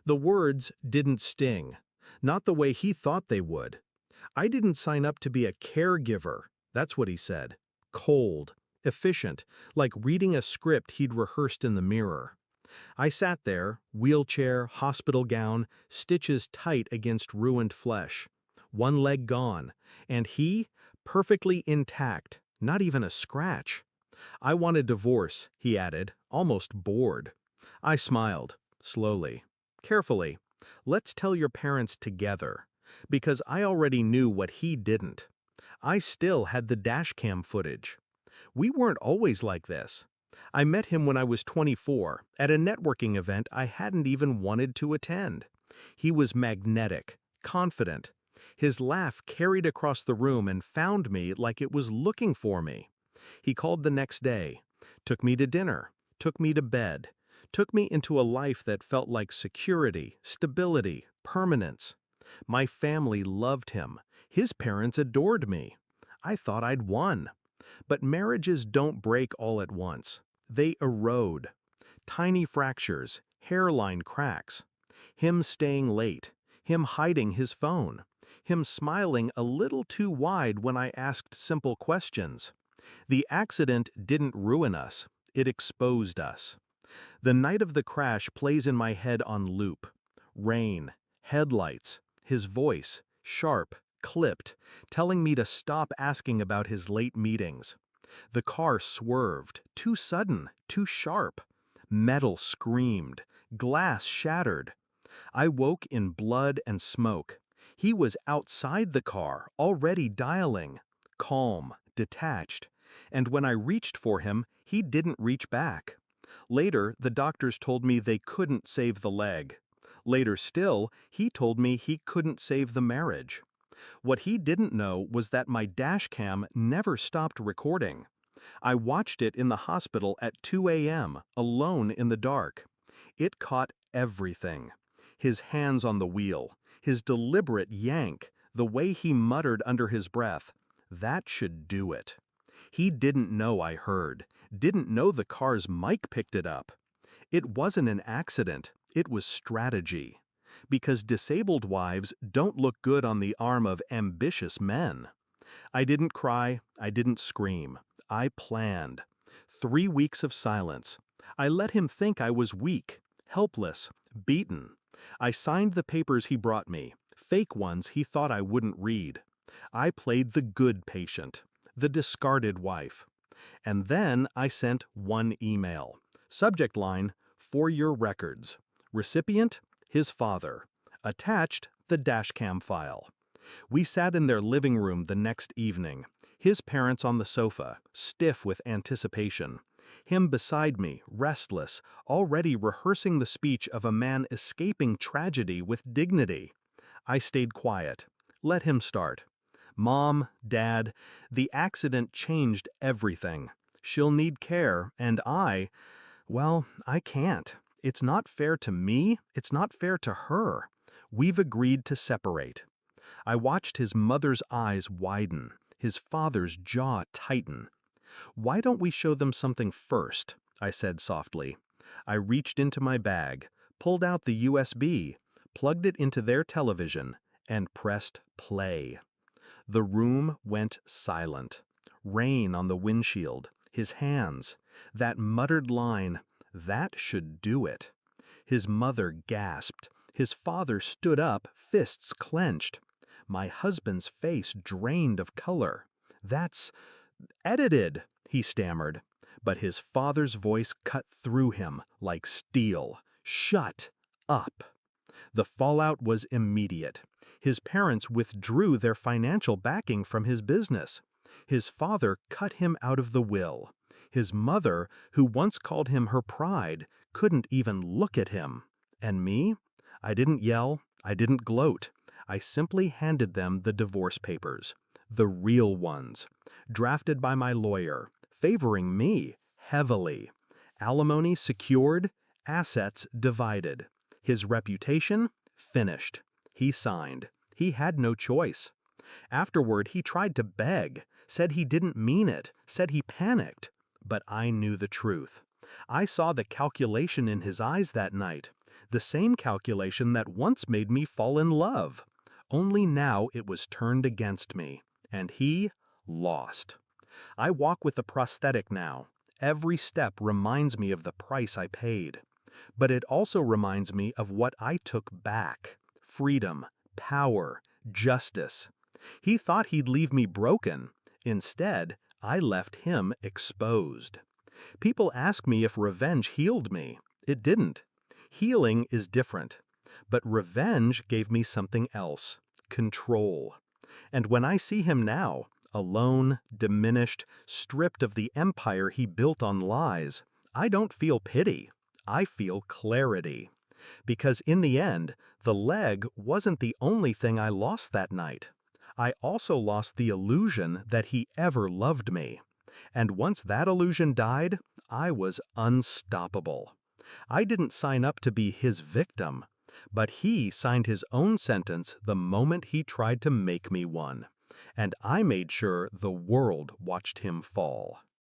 The words didn't sting, not the way he thought they would. I didn't sign up to be a caregiver, that's what he said. Cold, efficient, like reading a script he'd rehearsed in the mirror. I sat there, wheelchair, hospital gown, stitches tight against ruined flesh. One leg gone, and he, perfectly intact, not even a scratch. I want a divorce, he added, almost bored. I smiled, slowly, carefully. Let's tell your parents together. Because I already knew what he didn't. I still had the dashcam footage. We weren't always like this. I met him when I was 24, at a networking event I hadn't even wanted to attend. He was magnetic, confident. His laugh carried across the room and found me like it was looking for me. He called the next day, took me to dinner, took me to bed, took me into a life that felt like security, stability, permanence. My family loved him. His parents adored me. I thought I'd won. But marriages don't break all at once. They erode. Tiny fractures, hairline cracks. Him staying late, him hiding his phone, him smiling a little too wide when I asked simple questions. The accident didn't ruin us, it exposed us. The night of the crash plays in my head on loop. Rain, headlights, his voice, sharp, clipped, telling me to stop asking about his late meetings. The car swerved, too sudden, too sharp. Metal screamed, glass shattered. I woke in blood and smoke. He was outside the car, already dialing. Calm, detached. And when I reached for him, he didn't reach back. Later, the doctors told me they couldn't save the leg. Later still, he told me he couldn't save the marriage. What he didn't know was that my dashcam never stopped recording. I watched it in the hospital at 2 a.m., alone in the dark. It caught everything. His hands on the wheel, his deliberate yank, the way he muttered under his breath. That should do it. He didn't know I heard, didn't know the car's mic picked it up. It wasn't an accident, it was strategy. Because disabled wives don't look good on the arm of ambitious men. I didn't cry, I didn't scream. I planned. 3 weeks of silence. I let him think I was weak, helpless, beaten. I signed the papers he brought me, fake ones he thought I wouldn't read. I played the good patient, the discarded wife. And then I sent one email. Subject line, "For your records." Recipient, his father. Attached, the dashcam file. We sat in their living room the next evening. His parents on the sofa, stiff with anticipation. Him beside me, restless, already rehearsing the speech of a man escaping tragedy with dignity. I stayed quiet. Let him start. Mom, Dad, the accident changed everything. She'll need care, and well, I can't. It's not fair to me, it's not fair to her. We've agreed to separate. I watched his mother's eyes widen, his father's jaw tighten. Why don't we show them something first? I said softly. I reached into my bag, pulled out the USB, plugged it into their television, and pressed play. The room went silent. Rain on the windshield, his hands, that muttered line, "That should do it." His mother gasped. His father stood up, fists clenched. My husband's face drained of color. "That's edited," he stammered. But his father's voice cut through him like steel. "Shut up." The fallout was immediate. His parents withdrew their financial backing from his business. His father cut him out of the will. His mother, who once called him her pride, couldn't even look at him. And me? I didn't yell, I didn't gloat. I simply handed them the divorce papers. The real ones. Drafted by my lawyer, favoring me heavily. Alimony secured, assets divided. His reputation finished. He signed. He had no choice. Afterward, he tried to beg, said he didn't mean it, said he panicked. But I knew the truth. I saw the calculation in his eyes that night. The same calculation that once made me fall in love. Only now it was turned against me, and he lost. I walk with a prosthetic now. Every step reminds me of the price I paid. But it also reminds me of what I took back: freedom, power, justice. He thought he'd leave me broken. Instead, I left him exposed. People ask me if revenge healed me. It didn't. Healing is different. But revenge gave me something else: control. And when I see him now, alone, diminished, stripped of the empire he built on lies, I don't feel pity. I feel clarity. Because in the end, the leg wasn't the only thing I lost that night. I also lost the illusion that he ever loved me. And once that illusion died, I was unstoppable. I didn't sign up to be his victim, but he signed his own sentence the moment he tried to make me one. And I made sure the world watched him fall.